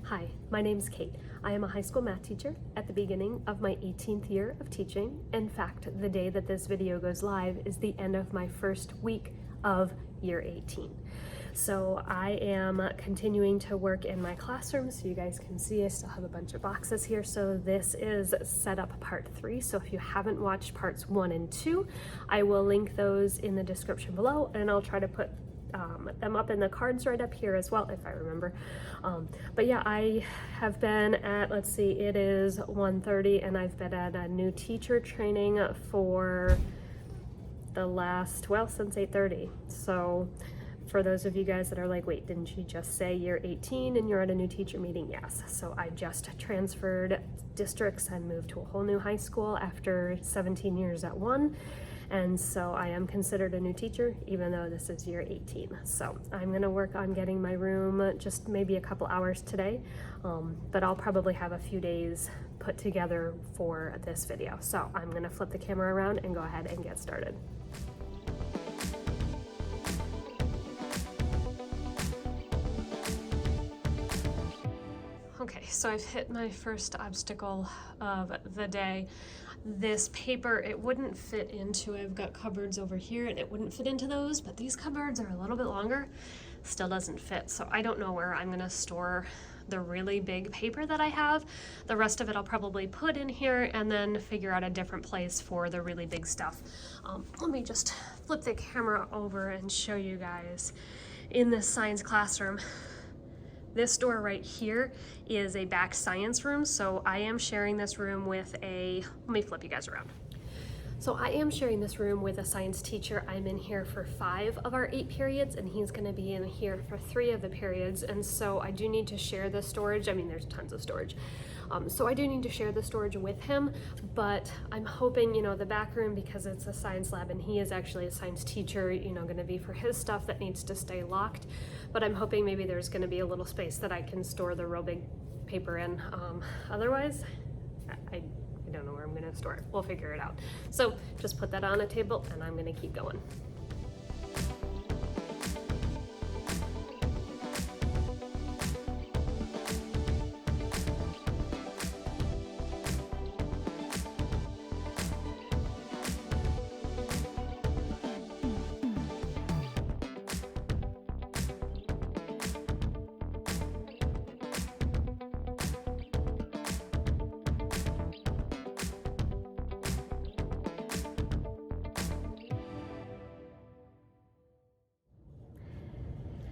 Hi, my name's Kate. I am a high school math teacher at the beginning of my 18th year of teaching. In fact, the day that this video goes live is the end of my first week of year 18. So I am continuing to work in my classroom, so you guys can see I still have a bunch of boxes here. So this is setup part 3. So if you haven't watched parts 1 and 2, I will link those in the description below, and I'll try to put them up in the cards right up here as well, if I remember. But yeah, I have been at, let's see, it is 1:30, and I've been at a new teacher training for the last, well, since 8:30. So for those of you guys that are like, wait, didn't you just say you're 18 and you're at a new teacher meeting? Yes. So I just transferred districts and moved to a whole new high school after 17 years at one. And so I am considered a new teacher, even though this is year 18. So I'm gonna work on getting my room just maybe a couple hours today, but I'll probably have a few days put together for this video. So I'm gonna flip the camera around and go ahead and get started. Okay, so I've hit my first obstacle of the day. This paper, it wouldn't fit into, I've got cupboards over here and it wouldn't fit into those, but these cupboards are a little bit longer, still doesn't fit. So I don't know where I'm gonna store the really big paper that I have. The rest of it I'll probably put in here and then figure out a different place for the really big stuff. Let me just flip the camera over and show you guys in this science classroom. This door right here is a back science room, so I am sharing this room with let me flip you guys around. So I am sharing this room with a science teacher. I'm in here for 5 of our 8 periods, and he's gonna be in here for 3 of the periods, and so I do need to share the storage. I mean, there's tons of storage. So I do need to share the storage with him, but I'm hoping, the back room, because it's a science lab and he is actually a science teacher, gonna be for his stuff that needs to stay locked. But I'm hoping maybe there's gonna be a little space that I can store the real big paper in. Otherwise, I don't know where I'm gonna store it. We'll figure it out. So just put that on a table and I'm gonna keep going.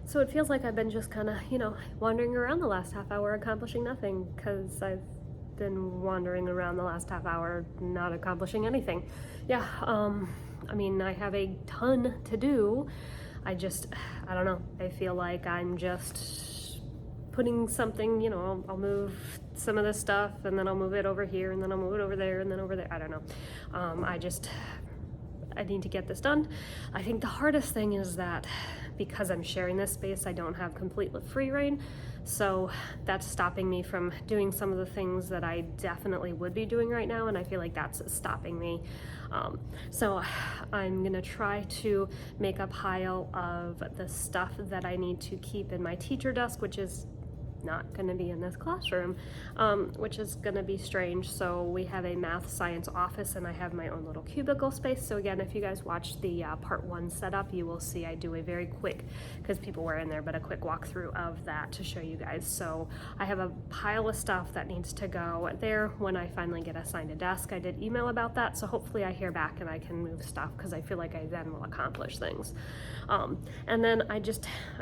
So it feels like I've been just kind of, wandering around the last half hour accomplishing nothing, because I've been wandering around the last half hour not accomplishing anything. Yeah, I mean, I have a ton to do. I don't know. I feel like I'm just putting something, I'll move some of this stuff and then I'll move it over here and then I'll move it over there and then over there. I don't know. I need to get this done. I think the hardest thing is that because I'm sharing this space, I don't have complete free reign. So that's stopping me from doing some of the things that I definitely would be doing right now, and I feel like that's stopping me. So I'm gonna try to make a pile of the stuff that I need to keep in my teacher desk, which is not going to be in this classroom, which is going to be strange. So we have a math science office and I have my own little cubicle space. So again, if you guys watch the part 1 setup, you will see I do a very quick, because people were in there, but a quick walkthrough of that to show you guys. So I have a pile of stuff that needs to go there when I finally get assigned a desk. I did email about that, so hopefully I hear back and I can move stuff, because I feel like I then will accomplish things. And then I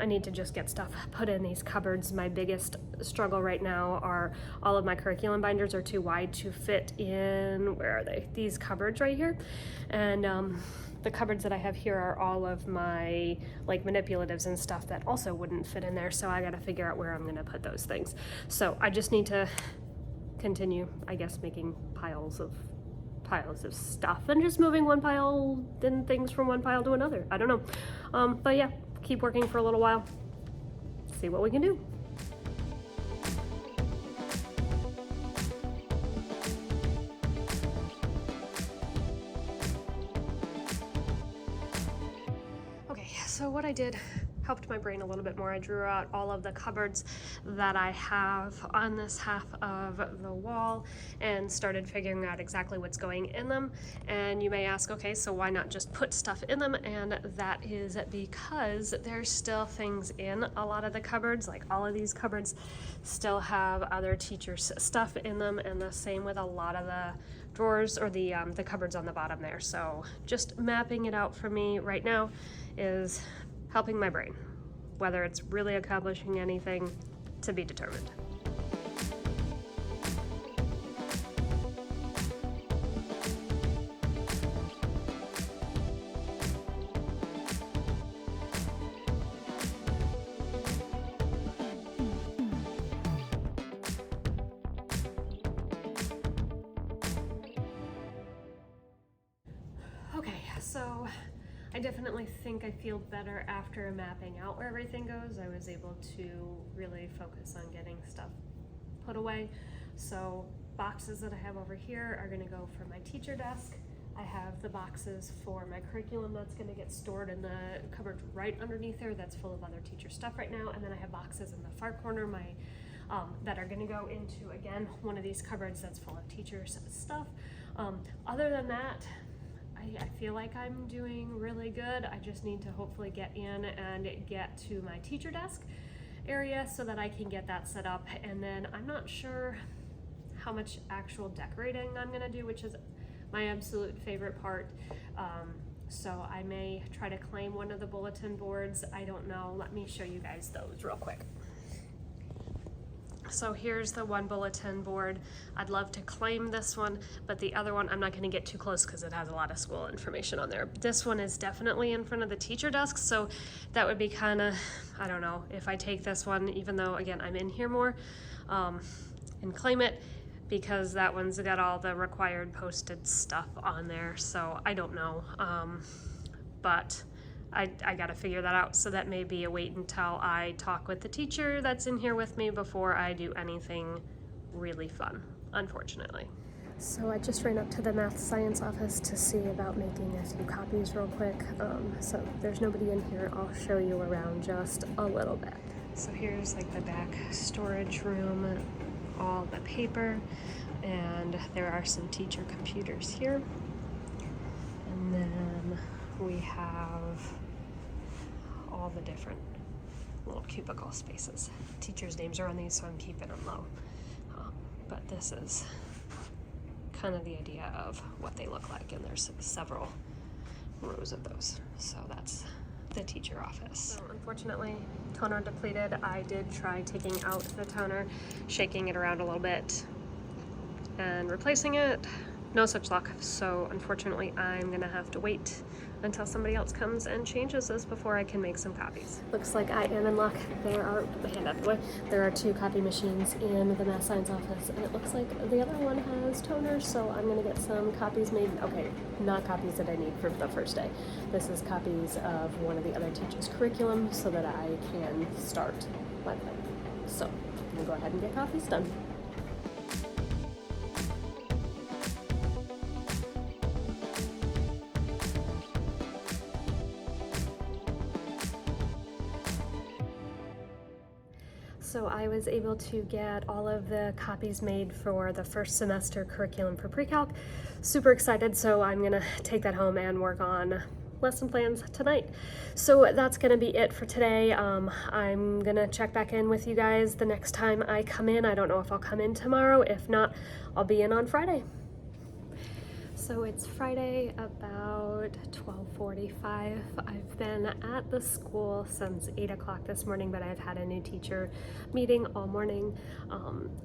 need to just get stuff put in these cupboards. My biggest struggle right now are all of my curriculum binders are too wide to fit in, where are they? These cupboards right here. And the cupboards that I have here are all of my manipulatives and stuff that also wouldn't fit in there. So I got to figure out where I'm going to put those things. So I just need to continue, I guess, making piles of stuff and just moving one pile and things from one pile to another. I don't know. But yeah, keep working for a little while, see what we can do. Okay, so what I did helped my brain a little bit more. I drew out all of the cupboards that I have on this half of the wall and started figuring out exactly what's going in them. And you may ask, okay, so why not just put stuff in them? And that is because there's still things in a lot of the cupboards, like all of these cupboards still have other teachers' stuff in them, and the same with a lot of the drawers or the cupboards on the bottom there. So just mapping it out for me right now is helping my brain. Whether it's really accomplishing anything, to be determined. Okay, so I definitely think I feel better after mapping out where everything goes. I was able to really focus on getting stuff put away. So boxes that I have over here are gonna go for my teacher desk. I have the boxes for my curriculum that's gonna get stored in the cupboard right underneath there that's full of other teacher stuff right now. And then I have boxes in the far corner that are gonna go into, again, one of these cupboards that's full of teachers stuff. Other than that, I feel like I'm doing really good. I just need to hopefully get in and get to my teacher desk area so that I can get that set up. And then I'm not sure how much actual decorating I'm gonna do, which is my absolute favorite part. So I may try to claim one of the bulletin boards. I don't know. Let me show you guys those real quick. So here's the one bulletin board. I'd love to claim this one, but the other one, I'm not gonna get too close because it has a lot of school information on there. This one is definitely in front of the teacher desk, so that would be kind of, I don't know, if I take this one, even though, again, I'm in here more, and claim it, because that one's got all the required posted stuff on there, so I don't know. But I gotta figure that out, so that may be a wait until I talk with the teacher that's in here with me before I do anything really fun, unfortunately. So I just ran up to the math science office to see about making a few copies real quick. So there's nobody in here. I'll show you around just a little bit. So here's like the back storage room, all the paper, and there are some teacher computers here. And then we have all the different little cubicle spaces. Teachers' names are on these, so I'm keeping them low. But this is kind of the idea of what they look like, and there's several rows of those. So that's the teacher office. So unfortunately, toner depleted. I did try taking out the toner, shaking it around a little bit, and replacing it. No such luck. So unfortunately, I'm gonna have to wait until somebody else comes and changes this before I can make some copies. Looks like I am in luck. There are two copy machines in the math science office, and it looks like the other one has toners, so I'm gonna get some copies made. Okay, not copies that I need for the first day. This is copies of one of the other teachers' curriculum so that I can start my plan. So I'm gonna go ahead and get copies done. So I was able to get all of the copies made for the first semester curriculum for pre-calc. Super excited, so I'm gonna take that home and work on lesson plans tonight. So that's gonna be it for today. I'm gonna check back in with you guys the next time I come in. I don't know if I'll come in tomorrow. If not, I'll be in on Friday. So it's Friday about 12:45. I've been at the school since 8 o'clock this morning, but I've had a new teacher meeting all morning.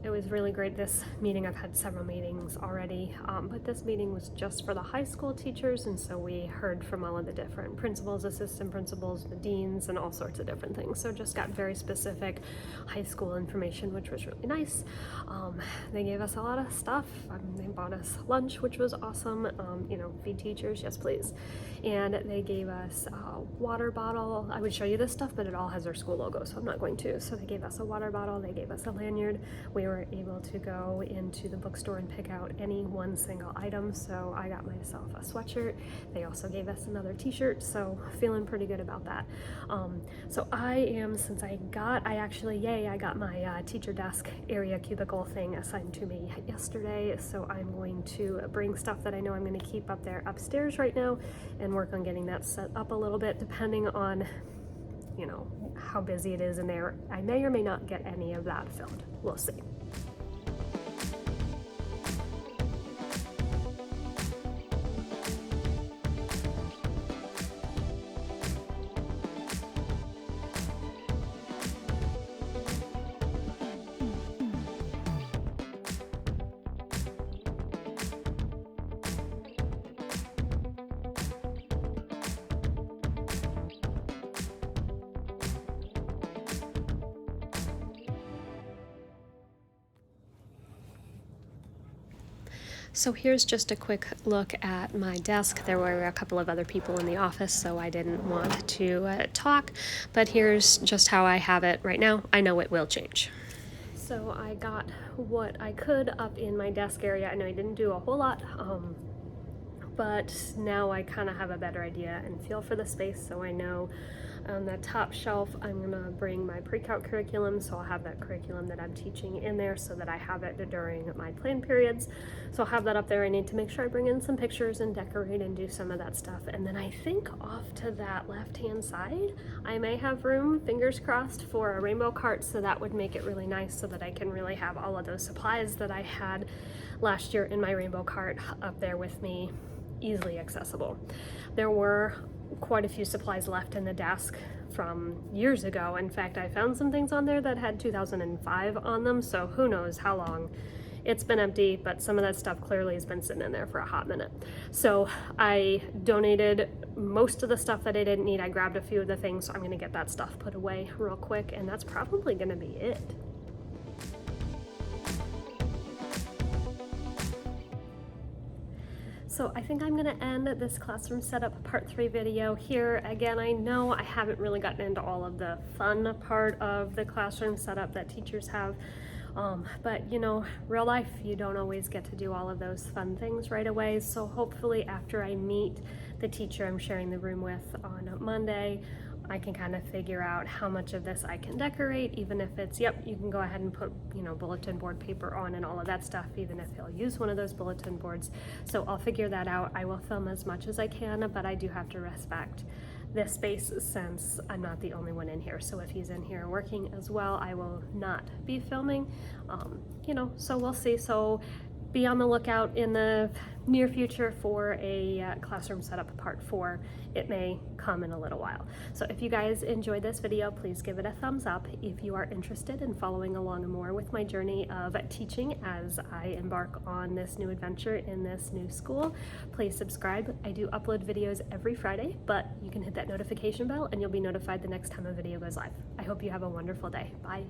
It was really great, this meeting. I've had several meetings already, but this meeting was just for the high school teachers, and so we heard from all of the different principals, assistant principals, the deans, and all sorts of different things. So just got very specific high school information, which was really nice. They gave us a lot of stuff. They bought us lunch, which was awesome. awesome. Feed teachers, yes please. And they gave us a water bottle. I would show you this stuff, but it all has their school logo, so I'm not going to. So they gave us a water bottle, they gave us a lanyard. We were able to go into the bookstore and pick out any one single item, so I got myself a sweatshirt. They also gave us another t-shirt, so feeling pretty good about that. So I got my teacher desk area cubicle thing assigned to me yesterday, so I'm going to bring stuff that I know I'm going to keep up there upstairs right now and work on getting that set up a little bit, depending on how busy it is in there. I may or may not get any of that filmed. We'll see. So here's just a quick look at my desk. There were a couple of other people in the office, so I didn't want to talk, but here's just how I have it right now. I know it will change. So I got what I could up in my desk area. I know I didn't do a whole lot, but now I kind of have a better idea and feel for the space, so I know on the top shelf I'm gonna bring my pre-calc curriculum, so I'll have that curriculum that I'm teaching in there so that I have it during my plan periods. So I'll have that up there. I need to make sure I bring in some pictures and decorate and do some of that stuff. And then I think off to that left-hand side, I may have room, fingers crossed, for a rainbow cart, so that would make it really nice so that I can really have all of those supplies that I had last year in my rainbow cart up there with me, easily accessible. There were quite a few supplies left in the desk from years ago. In fact, I found some things on there that had 2005 on them, so who knows how long it's been empty, but some of that stuff clearly has been sitting in there for a hot minute. So I donated most of the stuff that I didn't need. I grabbed a few of the things, so I'm gonna get that stuff put away real quick, and that's probably gonna be it. So I think I'm gonna end this classroom setup part 3 video here. Again, I know I haven't really gotten into all of the fun part of the classroom setup that teachers have, but real life, you don't always get to do all of those fun things right away. So hopefully after I meet the teacher I'm sharing the room with on Monday, I can kind of figure out how much of this I can decorate, even if it's, yep, you can go ahead and put, bulletin board paper on and all of that stuff, even if he'll use one of those bulletin boards. So I'll figure that out. I will film as much as I can, but I do have to respect this space since I'm not the only one in here. So if he's in here working as well, I will not be filming, so we'll see. So be on the lookout in the near future for a classroom setup part 4. It may come in a little while. So if you guys enjoyed this video, please give it a thumbs up. If you are interested in following along more with my journey of teaching as I embark on this new adventure in this new school, please subscribe. I do upload videos every Friday, but you can hit that notification bell and you'll be notified the next time a video goes live. I hope you have a wonderful day. Bye.